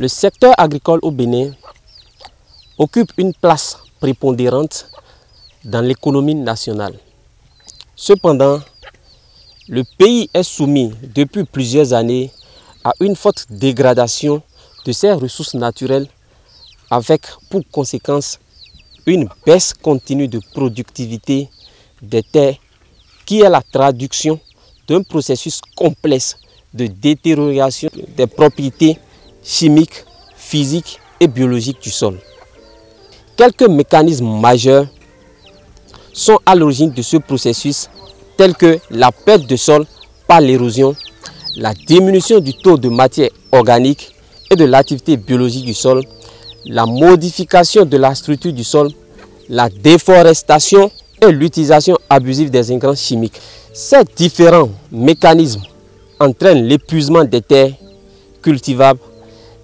Le secteur agricole au Bénin occupe une place prépondérante dans l'économie nationale. Cependant, le pays est soumis depuis plusieurs années à une forte dégradation de ses ressources naturelles avec pour conséquence une baisse continue de productivité des terres qui est la traduction d'un processus complexe de détérioration des propriétés chimiques, physiques et biologiques du sol. Quelques mécanismes majeurs sont à l'origine de ce processus, tels que la perte de sol par l'érosion, la diminution du taux de matière organique et de l'activité biologique du sol, la modification de la structure du sol, la déforestation et l'utilisation abusive des intrants chimiques. Ces différents mécanismes entraînent l'épuisement des terres cultivables,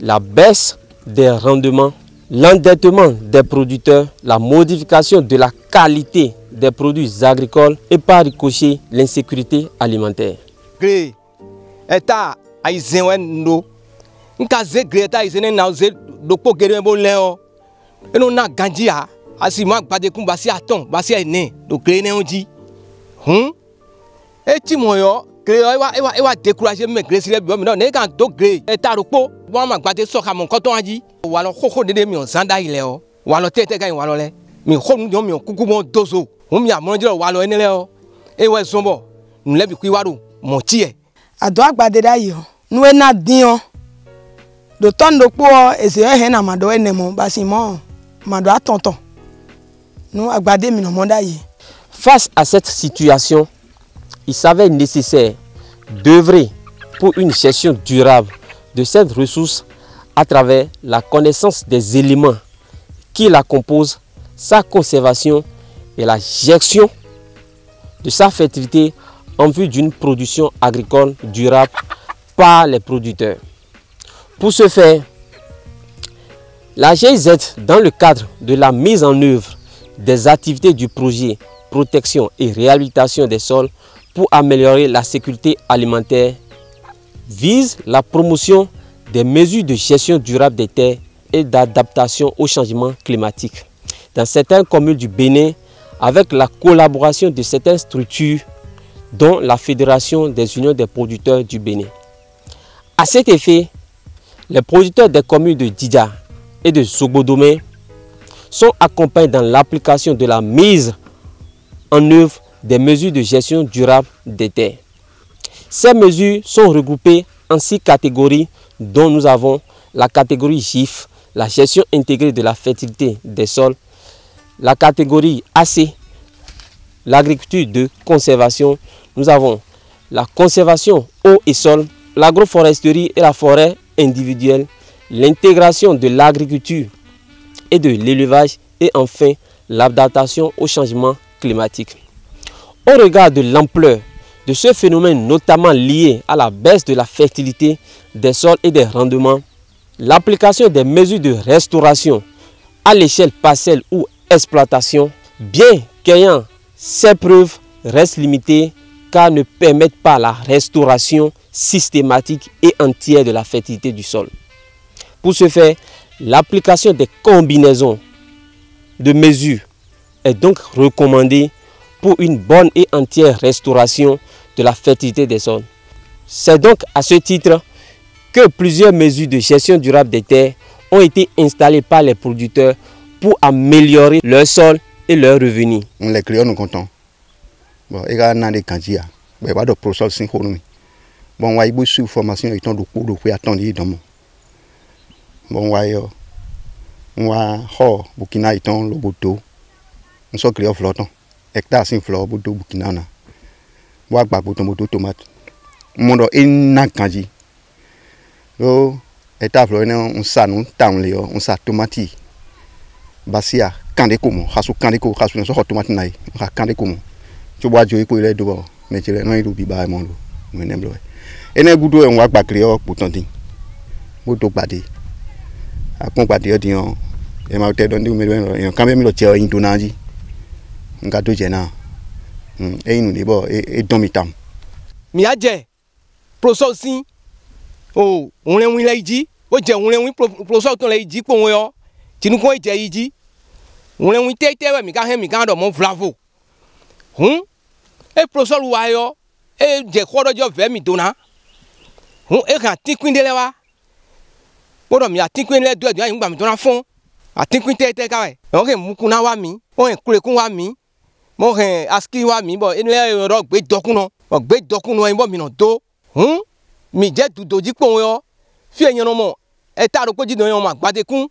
la baisse des rendements, l'endettement des producteurs, la modification de la qualité des produits agricoles et par ricochet l'insécurité alimentaire. Face à cette situation, il s'avère nécessaire d'œuvrer pour une gestion durable de cette ressource à travers la connaissance des éléments qui la composent, sa conservation et la gestion de sa fertilité en vue d'une production agricole durable par les producteurs. Pour ce faire, la GIZ, dans le cadre de la mise en œuvre des activités du projet protection et réhabilitation des sols pour améliorer la sécurité alimentaire, vise la promotion des mesures de gestion durable des terres et d'adaptation au changement climatique dans certaines communes du Bénin avec la collaboration de certaines structures dont la Fédération des unions des producteurs du Bénin. À cet effet, les producteurs des communes de Didja et de Sogodomé sont accompagnés dans l'application de la mise en œuvre des mesures de gestion durable des terres. Ces mesures sont regroupées en 6 catégories dont nous avons la catégorie GIF, la gestion intégrée de la fertilité des sols, la catégorie AC, l'agriculture de conservation, nous avons la conservation eau et sol, l'agroforesterie et la forêt individuelle, l'intégration de l'agriculture et de l'élevage et enfin l'adaptation au changement climatique. Au regard de l'ampleur de ce phénomène, notamment lié à la baisse de la fertilité des sols et des rendements, l'application des mesures de restauration à l'échelle parcelle ou exploitation, bien qu'ayant ses preuves, reste limitée car ne permettent pas la restauration systématique et entière de la fertilité du sol. Pour ce faire, l'application des combinaisons de mesures est donc recommandée pour une bonne et entière restauration de la fertilité des sols. C'est donc à ce titre que plusieurs mesures de gestion durable des terres ont été installées par les producteurs pour améliorer leur sol et leurs revenus. Les clients sont contents. Bon, il y a des candidats. Il y a des procès synchronisés. Bon, il y a des formation qui sont de cours de attendre dans mon. Bon, il y a Burkina et le Boto. Nous sommes clients flottants. Hectare sin fleur Boto Burkina na. Bois ba Boto tomate. Mondo ina kanji. Lo hectare fleur on sa non tam le on sa tomate. Basia kande komo, hasu kande ko hasu so tomate nai. Ha kande komo. Tu bois joie ko ile do mais tu le no iru bi ba mondo. Menem lo. Ene gudo en wa gba client potantin. Boto bade. Akon bade odion. E ma te don di me en quand même lo che indonaji. Ngado jena. Inu ni bo e domitam. Mi aje. Prososin. Oh, on le win laiji. o je wule wi professeur ton le ji po won yo tinu ko je yi ji wule wi tete we mi ka do mo bravo e professeur wa yo e je ko do jo ve mi dona e kan tinkwin de le wa o do mi atinkwin le do yin gba mi dona fun atinkwin tete ka we o ke mukuna wa mi o en kurekun wa mi mo ke aski wa mi bo enu e ro gbe dokun no en bo mi no do mi je du doji po yo fi eyan no mo e ta ro poji do yan mo agbade kun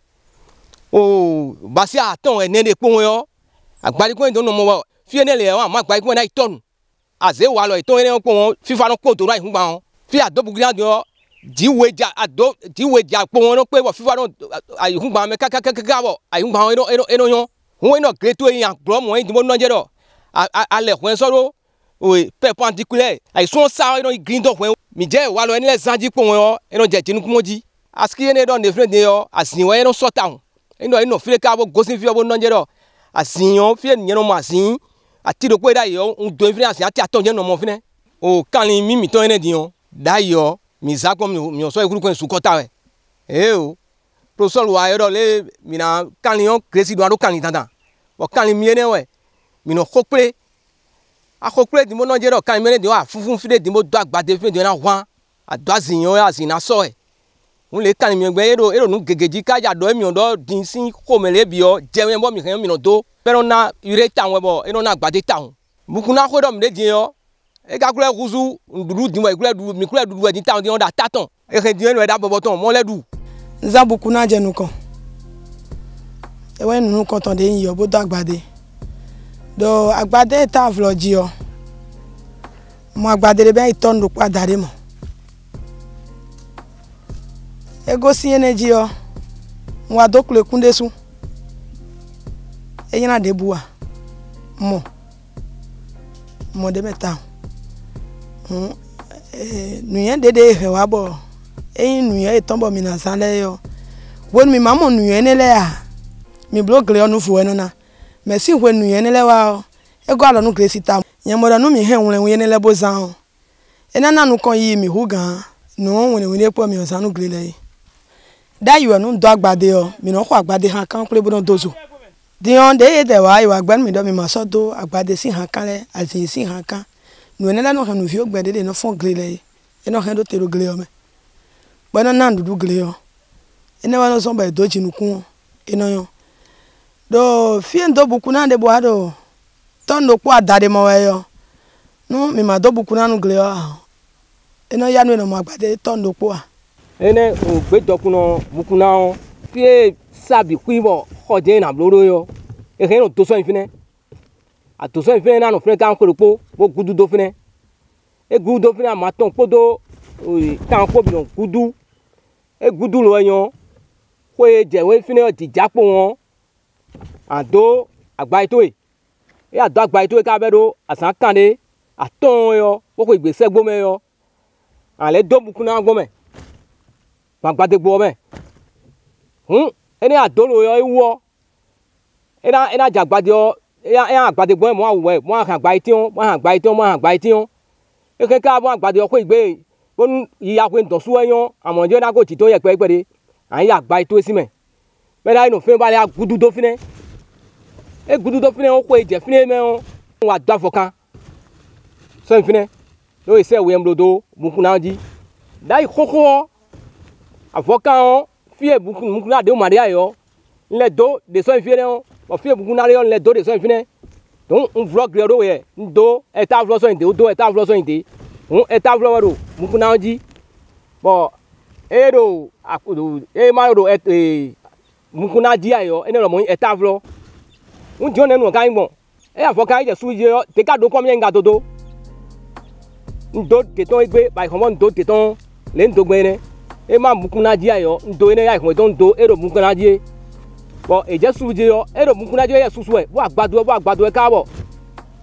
o ba si aton ene de po yo agbade kun do no mo fi ene le wa mo agbade kun na itonu aze wa lo iton ene po won fifa no po to ra ihun gba won fi adobu gran do jiweja po won no pe bo fifa no ihun gba me ka bo ihun gba won eno yan won no great yan gbo mo yin mo no je do ale hwen soro oui perpendiculaire ay son sa eno green do hwen mi je wa lo eni le zanji po won eno je tinu kumoji aski ene do ne friend yo asin wo eno sort town eno file ka bo gosin fi bo no je do asin yo fi eniyan no mo asin ati do pe da yo un do fi asin ati aton je no mo fine o kanlin mi ton ene di yo da yo mi za ko mi so ikuru ko su kota we o professeur wa yo do le mi na kanlin yo kresi do kanlin tantan o kanlin mi ene we mi no kokple akokple di mo no je do kan mi ne di wa funfun fi de di mo do agbade fi de na wan ado azinyan ya azina so e un le kan mi gbe ero nu gegeji ka ja do mi odo din sin ko mele bi o je mi bo mi kan mi no do pero na ire ta won bo eno na agbade ta won bukuna ko do mi de di yo e ka kule kuzu nduru di mo e kule du mi kule du e di ta won di on da taton e ke di eno e da bobo ton mo le du nza bukuna je nu kan e we nu kan ton de yin yo bo do agbade do agbade ta vloji o mo agbade le be iton do pada re mo ego si energy o mo adokle kunde su e yana de buwa mo de meta nu yen de he wa bo e nu yen iton bo mi na san le yo won mi mamo nu yen le a mi blogle onu fu eno na merci when nu yen le wa ego alo nu gresi ta yen mo da nu mi he won yen le bo zan ena na nu kon yi mi hu gan no won wen epo mi o san nu gre le da you nu do agbade o mi no ko agbade han kan pe bo don dozo di on de de wa iwa gban mi do mi ma so do agbade si han kan le azin si han kan nu ene la no han nu fi ogbede de no fon gre le eno han do tero gre o me bo no na ndu gre o ene wa no so ba do jinu kun eno yo do fi ndo buku na de bo ado ton do po adade mo we yo no mi ma do buku na nu gre o eno ya nu no ma agbade ton do po a ene o gbe dokun no buku na o fi sabi kuibo hoje na bloro yo e ke no to so infine a to so infine na no fine kan ko po bo gudu do fine e gudu do fine ma ton podo o kan ko bi no gudu e gudu lo yan ko e je we fine o di japo won ado agba ito e ado agba ito e ka bedo asan kande aton yo ko igbese gbo me yo ale do buku na gbo me agbade gbo me ene adolo yo iwo ena jagbade yo ena agbade gbo mo awe mo kan agba iti on e ke ka bo agbade yo ko igbe won iya ko ndo su eyan amojo na ko ti to ye pe de an ya agba ito si me be da ino fe ba le agudu do fine e gudu do fine o ko je fine me o wa do avokan so fine lo ise we mlodo buku na ji dai koko avokan o fi buku na de o maria yo le do de so fine o fi buku na yo le do de so fine don un vlog re do we ndo eta vlog so inde o do eta vlog so inde un eta vlog ro buku na ji bo ero akudu e ma ro buku na ji ayo ene ro mo eta vlog un jo nenu kan gbon e avokan je su je te ka do ko mi nga dodo ndo te ton igbe ba ko ndo te ton le ndo gbe ne e ma buku na ji ayo ndo ene ya ko don do ero buku na ji bo e je su je yo ero buku na ji ye susu e bo agbado e ka bo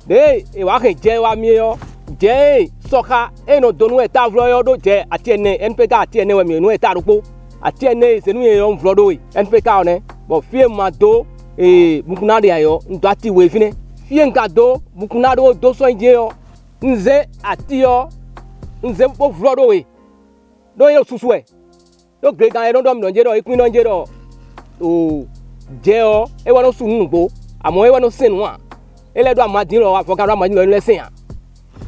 de e wa kan je wa mi yo je soka eno donu e ta vlo yo do je ati ene npk ati ene we mi enu e ta ropo ati ene se nu ye yo vlo do we npk one bo fie ma do buku na de ayo ndo ati we fine fie nka do buku na do so je yo nze ati yo nze bo vlo do we do yo susu e Yo gré quand on donne dans et puis non jero. Oh, jeo, et wano sunungo, à moi, wano senwa. Et les doigts madino, à focara madino, le sen.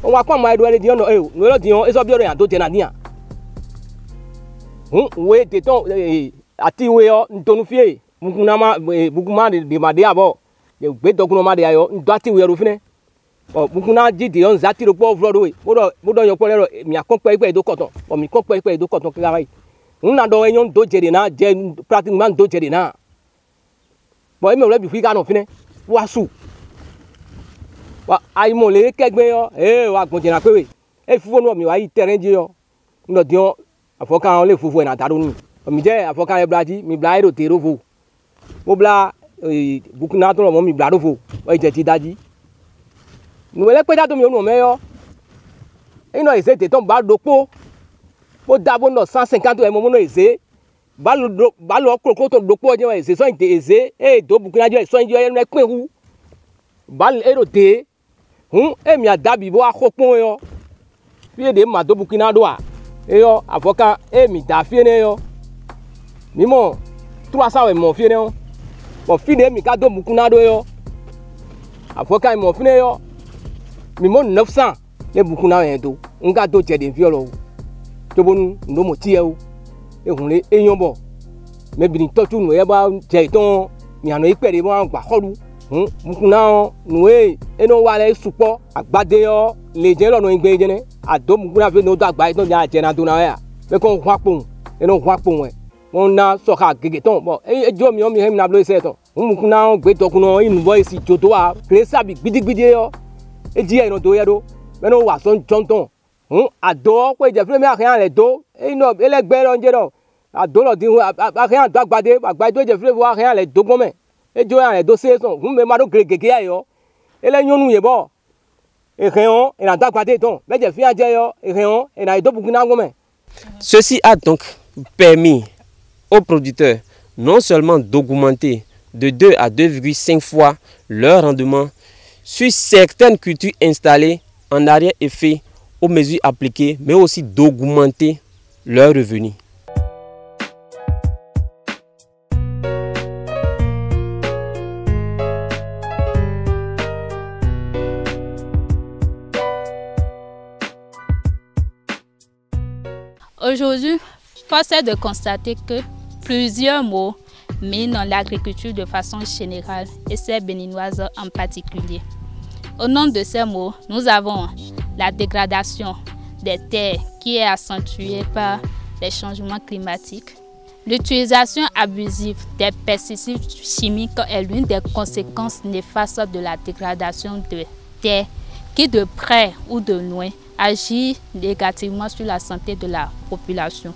On va quoi, moi, doit dire non, nous le disons, et ça bien rien d'autre n'a. Oui, téton, à tiweo, nous fier. Beaucoup de madé à bord. Les bêtes de madé à yo, doit tiweo au fine. Beaucoup n'a dit, on zati le pauvre Broadway. Boudon yo colère, mi a compris de coton, ou mi compris de coton qui arrive. On a donné un dos pratiquement dos jerina. Bon, il me l'a dit, il a fini. Ouassou. Aïe, mon lait, quelque meilleur, wa continuer à courir. Et il faut nous, mais aïe, terrain dio. Nous disons, il faut qu'on les fout dans ta roue. Mi dit, il faut qu'on les bladi, mi blade au terreau vous. Au bla, beaucoup d'entre nous, mi blade vous. Oui, j'ai dit d'adi. Nous, les pédales de nous, meilleur. Et nous, ils étaient tombés de peau. Pour d'abord, 150 et mon essai. Balo crocoto do po je se so eze e do bukuna je so nje e pe hu bal e do te e mi adabi bo akopon yo fi de ma do bukuna do a e yo avoka e mi da fi ne yo mi mo 300 e mo fi ne yo mo fi de mi ka do bukuna do yo avoka e mo fi ne yo mi mo 900 le bukuna en do nga do je de fi lo to bonu ndo mo ti e o et on les ayons bon mais bien tout nous y a pas j'ai ton mi anu ipe de bon gba holu mukuna nous et non wale support agbade yo le je lo no igbe je ne ado mukuna fe no do agba ton ja je na do na ya me kon hwa pon e no hwa pon we won na so ka gege ton bon e jo mi o mi hem na blo se ton mukuna gbe dokun no inu boy si jodo wa kresa bi gbidigbidi yo e ji e no do ya do me no wa son jonton ado ko je fle mi akan le do e no elegbe lo nje do ado lo di akan do agbade je fle wo akan le do gome e jo ya le do se son me ma do gregege ayo ele nyonu ye bo e reon e na do agbade ton me je fi aje yo e reon e na do bukina gome. Ceci a donc permis aux producteurs non seulement d'augmenter de 2 à 2,5 fois leur rendement sur certaines cultures installées en arrière-effet aux mesures appliquées, mais aussi d'augmenter leurs revenus. Aujourd'hui, force est de constater que plusieurs mots minent l'agriculture de façon générale et celle béninoise en particulier. Au nom de ces mots, nous avons la dégradation des terres qui est accentuée par les changements climatiques. L'utilisation abusive des pesticides chimiques est l'une des conséquences néfastes de la dégradation de terres qui, de près ou de loin, agit négativement sur la santé de la population.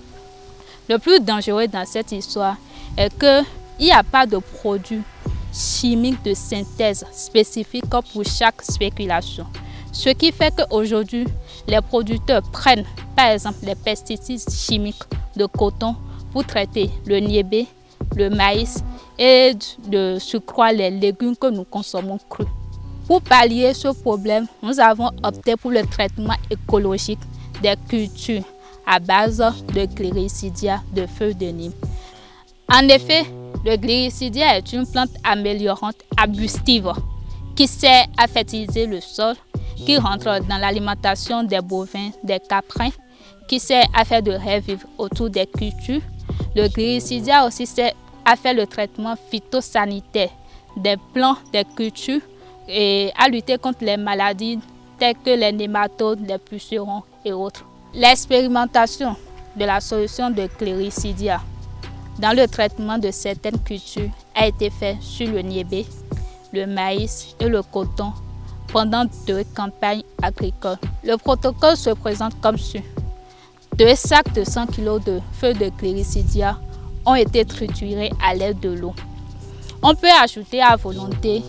Le plus dangereux dans cette histoire est qu'il n'y a pas de produit chimique de synthèse spécifique pour chaque spéculation. Ce qui fait qu'aujourd'hui, les producteurs prennent par exemple les pesticides chimiques de coton pour traiter le niébé, le maïs et de surcroît les légumes que nous consommons crus. Pour pallier ce problème, nous avons opté pour le traitement écologique des cultures à base de gliricidia de feuilles de Nîmes. En effet, le gliricidia est une plante améliorante arbustive qui sert à fertiliser le sol, qui rentre dans l'alimentation des bovins, des caprins, qui sert à faire de revivre autour des cultures. Le gliricidia aussi sert à faire le traitement phytosanitaire des plants, des cultures et à lutter contre les maladies telles que les nématodes, les pucerons et autres. L'expérimentation de la solution de gliricidia dans le traitement de certaines cultures a été faite sur le niébé, le maïs et le coton pendant 2 campagnes agricoles. Le protocole se présente comme suit. 2 sacs de 100 kg de feuilles de gliricidia ont été triturés à l'aide de l'eau. On peut ajouter à volonté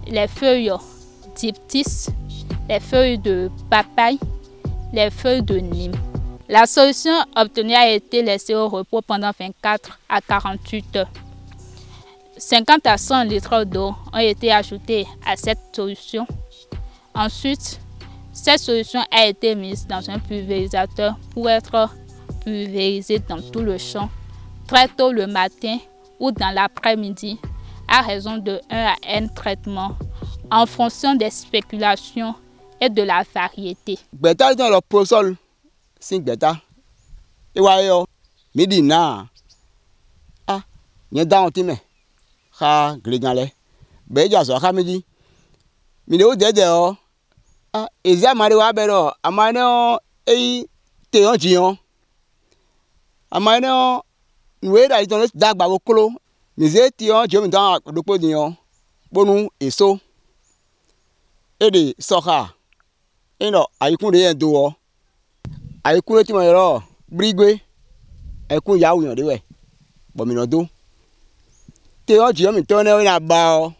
les feuilles d'iptis, les feuilles de papaye, les feuilles de Nîmes. La solution obtenue a été laissée au repos pendant 24 à 48 heures. 50 à 100 litres d'eau ont été ajoutés à cette solution. Ensuite, cette solution a été mise dans un pulvérisateur pour être pulvérisée dans tout le champ très tôt le matin ou dans l'après-midi à raison de 1 à N traitements en fonction des spéculations et de la variété. Beta dans le prosol, c'est beta. Et wayo, midi na. Ah, n'y a dans time. Ha, gligale. Beja so ha midi. Midi o dede o. Ah, ezia mari wa bero. Amane e te on jion. Amane nous là ils ont d'agba okolo. Mize ti on je mi dan dopo dion. Bonu eso. Ede soha. Eno ayikun de endo o. Ayikun ti mo ro brigwe. Ayikun ya wuyan de we. Bo mi no do. Te o je mi ton na ba o.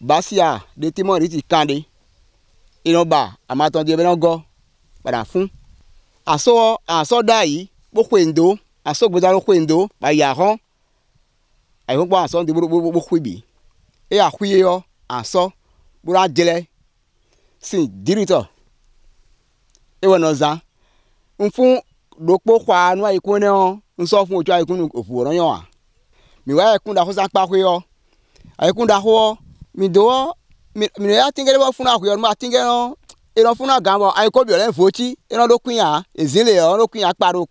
Basia de ti mo ri ti kande. Ino ba amaton de be no go. Padà fún. Aso dai bo kwendo. Aso gboda lo kwendo ba ya hon. Ayi gbo aso de bo kwibi. E akwiye yo aso bura jele. Si dirito. E wono za. Nfun lopo kwa nu ayikun ne o. Nso fun ojo ayikun ofu ran yan wa. Mi wa ayikun da ko san pa kwe yo. Ayikun da ho mi do mi ya tingere bo fun akwe yo ma tingere no. E no fun agan bo ayiko bi ole fochi. E no do kun ya. Ezile yo no kun ya paro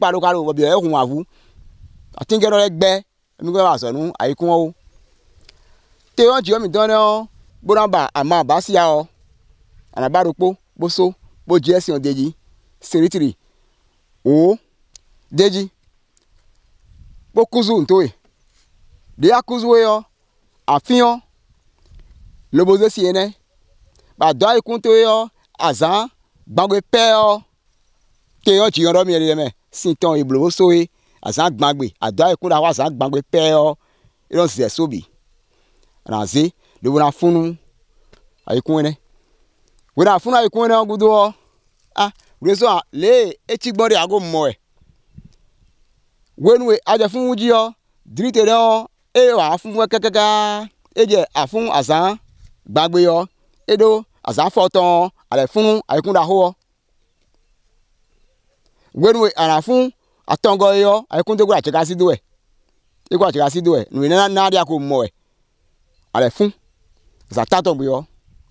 bo bi e hun avu. Atingere le gbe. Mi go wa so nu ayikun o. Te on ji o mi don no. Boramba ama basia o. Anabarupo boso bo jesi on deji seritiri o deji bo kuzu ntoe de akuzu yo afion lobozo si ene ba do ikun to yo azan gbagbe pe o te yo ji oro mi ere me sinton iblo so e azan gbagbe ado ikun da wa azan gbagbe pe o iron se sobi raze le wona funu ayikun ene wena funa ikun na gudo ah reso le echigbon re ago mo e wenwe aje fun wuji o drite re o e wa fun kekeka eje afun azan gbagbe yo edo azan foton ale fun ikun da ho wenwe ara fun atongo yo ikun to gura cheka sido e igwa cheka sido e nu na dia ko mo e ale fun za taton yo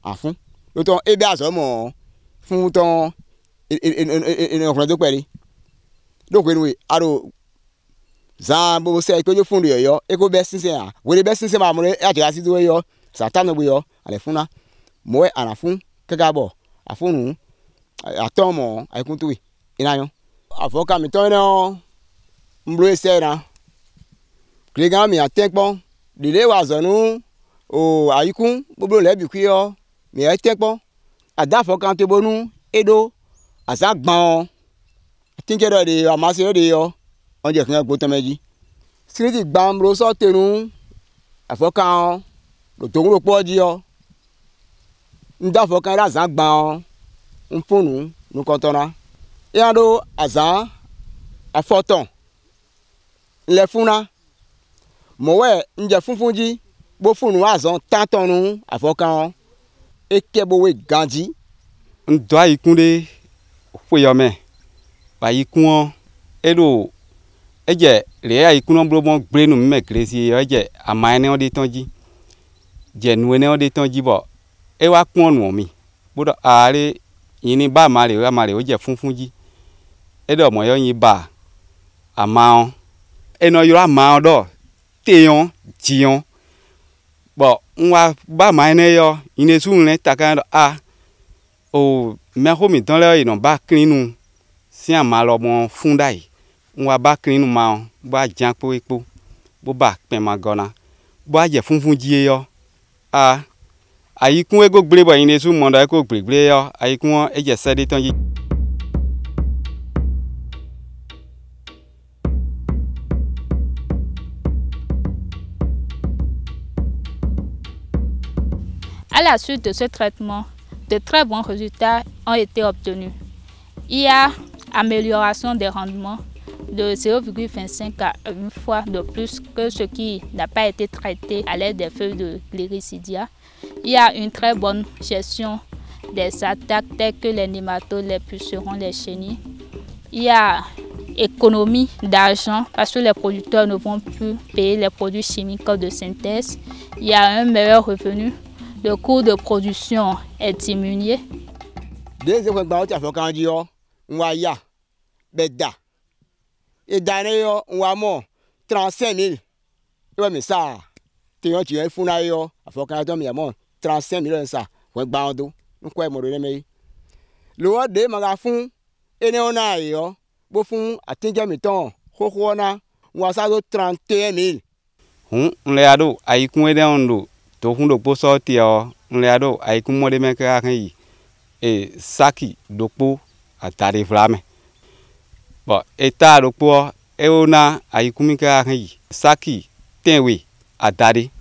afun lóòótọ́ ebe àsọmọ fún tán ọkùnrin tó pẹ̀lú lóòótọ́ inú àrò zan bó ṣe ìpéjọ fún rẹ̀ yọ eko bẹ́ sísẹ́ à wẹ́rẹ́ bẹ́ sísẹ́ máa múlẹ̀ àjẹgà sí tó yọ sàtánù gbé yọ àlẹ́ fúnna mọ́ àná fún kẹ́kẹ́ bọ̀ àfúnù àtọ́mọ̀ àìkún tó wì iná yọ. àfọkàmì tọ́ iná ń bolo ẹsẹ̀ náà kìlẹ̀gàn mi àtẹ́pọ̀ lílé wà zọ̀nù àyíkún gbogbo lẹ́bì kú yọ. Mi e tepo adafo kan te bonu edo asa gbon tinke do de amase de yo onje kan gbo tan meji street gbam ro so tenu afo kan lo to ro poji yo ndafo kan ra san gbon nfunu nu kontona ya do asa afoton le funa mowe nje funfunji bo funu azon tantonu afo kan ekebowe ganji ndo ayikunde foyome ba yikun edo eje le ayikun blobon grenu me kresi eje amaene ode tonji je nuene ode tonji bo e wa kun onu mi bodo are yini ba mare oje funfunji edo mo yo yin ba amaon eno yo amaon do teyon jion bo nwa ba maine yo ine sunle takan a o me ho mi don le ino ba klinu si amalo mo fundai nwa ba klinu ma ba jan po epo bo ba pe magona bo aje funfun ji yo a ayikun ego gbre bo ine sun mo da ko gbre yo ayikun eje sede ton yi. À la suite de ce traitement, de très bons résultats ont été obtenus. Il y a amélioration des rendements de 0,25 à 1 fois de plus que ce qui n'a pas été traité à l'aide des feuilles de gliricidia. Il y a une très bonne gestion des attaques telles que les nématodes, les pucerons, les chenilles. Il y a économie d'argent parce que les producteurs ne vont plus payer les produits chimiques de synthèse. Il y a un meilleur revenu. Le coût de production est diminué. Deuxième fois, on va y aller. Et d'ailleurs, on va mort 35 000. Ouais, mais ça, tu es fou, il faut qu'on ait 35 000. Ça, on va bando. On va mourir. Le roi de Magafon, et on a eu, bon, à Tinga Miton, on va ça 31 000. On l'a ado, aïe, qu'on est dans l'eau. Tokundo po sorti on le ado ay kumo de meka kan e saki dopo atare flame bon eta dopo e ona ay kumika kan saki tenwe atare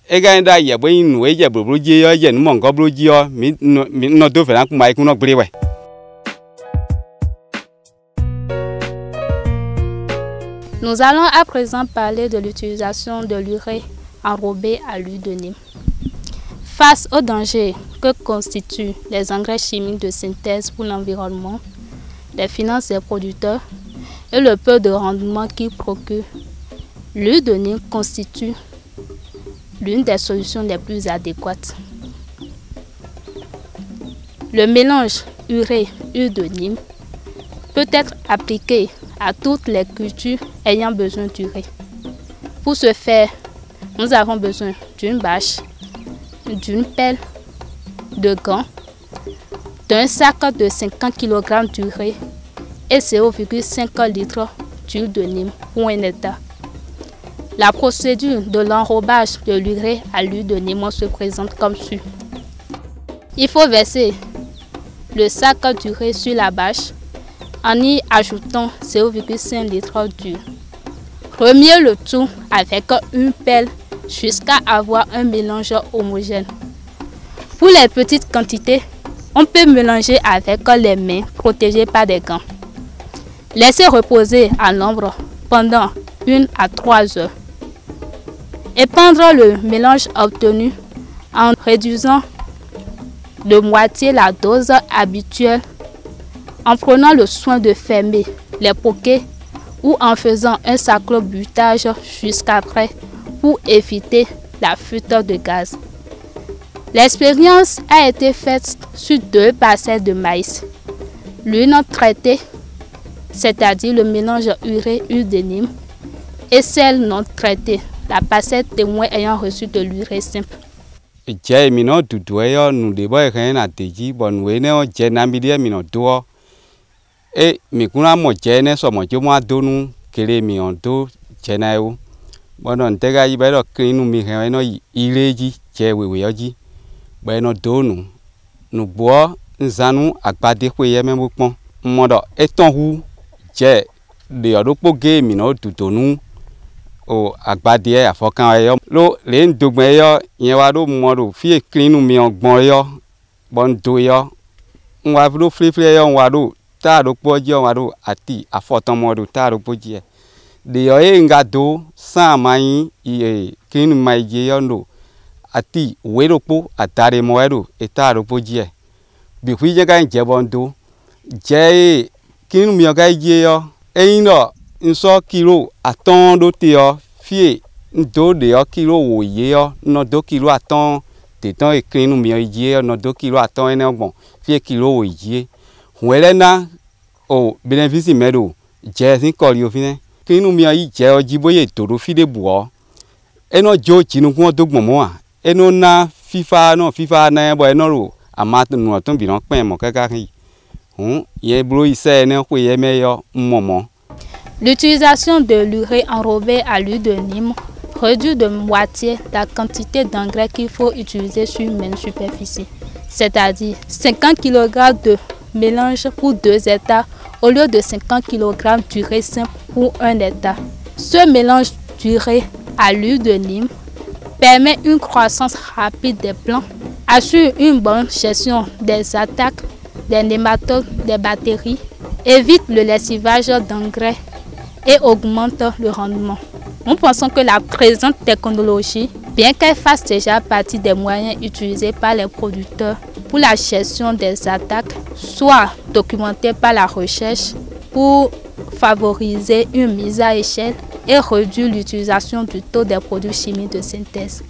e ga nda ye bo inu e je broje yo je nmo ngo broje yo mi no do fe na kuma ay kuno gbewe. Nous allons à présent parler de l'utilisation de l'urée enrobée à l'huile de Nîmes. Face aux dangers que constituent les engrais chimiques de synthèse pour l'environnement, les finances des producteurs et le peu de rendement qu'ils procurent, l'huile de Nîmes constitue l'une des solutions les plus adéquates. Le mélange urée-huile de Nîmes peut être appliqué à toutes les cultures ayant besoin d'urée. Pour ce faire, nous avons besoin d'une bâche, d'une pelle, de gants, d'un sac de 50 kg d'urée et 0,5 litres d'huile de Nîmes pour un hectare. La procédure de l'enrobage de l'urée à l'huile de Nîmes se présente comme suit. Il faut verser le sac d'urée sur la bâche en y ajoutant 0,5 litres d'huile. Remuer le tout avec une pelle jusqu'à avoir un mélange homogène. Pour les petites quantités, on peut mélanger avec les mains protégées par des gants. Laisser reposer à l'ombre pendant 1 à 3 heures. Épandre le mélange obtenu en réduisant de moitié la dose habituelle, en prenant le soin de fermer les poquets ou en faisant un saclo-butage jusqu'après pour éviter la fuite de gaz. L'expérience a été faite sur 2 parcelles de maïs. L'une traitée, c'est-à-dire le mélange urée-huile de Nîmes, et celle non traitée, la parcelle témoin ayant reçu de l'urée simple. J'ai mis notre doigt, nous devons rien à dire, bon, nous j'ai n'ambié mis notre doigt. Et mes couleurs, j'ai so mon jomo donu, qu'elle mis en dos, j'ai naïo. Bon, on te gars, il va y créer nous mirer, non, il est dit, j'ai oui, ben no donu, nous bois, nous allons à pas découvrir même beaucoup. Mon dos est en roue, j'ai des autres game, non, tout nous. O agbadie afokan yo lo le ndogbe yo yen wa do mo do fi clean mi ogbon yo bon do yo nwa do free yo wa do ta do poji wa do ati afotan mo do ta do poji de yo e nga do san mai e clean mai je yo no ati we do po atare mo do e ta do poji bi fu je kan je bon do je clean mi ga je yo e no nso kilo aton do te yo fie ndo de yo kilo wo ye yo no do kilo aton te ton e clean mi ye no do kilo aton ene ogbon fie kilo wo ye wele na o bénéfice medo je sin ko ri ofin clean mi yi je ojiboye to do fi de buo eno jo chinu kun do gbon mo a eno na fifa na bo eno ro ama nu otun bi no pen mo kaka kin ye bro ise ene ko ye meyo momo. L'utilisation de l'urée enrobée à l'huile de Nîmes réduit de moitié la quantité d'engrais qu'il faut utiliser sur une même superficie, c'est-à-dire 50 kg de mélange pour 2 hectares au lieu de 50 kg d'urée simple pour 1 hectare. Ce mélange d'urée à l'huile de Nîmes permet une croissance rapide des plants, assure une bonne gestion des attaques, des nématodes, des bactéries, évite le lessivage d'engrais et augmente le rendement. Nous pensons que la présente technologie, bien qu'elle fasse déjà partie des moyens utilisés par les producteurs pour la gestion des attaques, soit documentée par la recherche pour favoriser une mise à échelle et réduire l'utilisation du taux des produits chimiques de synthèse.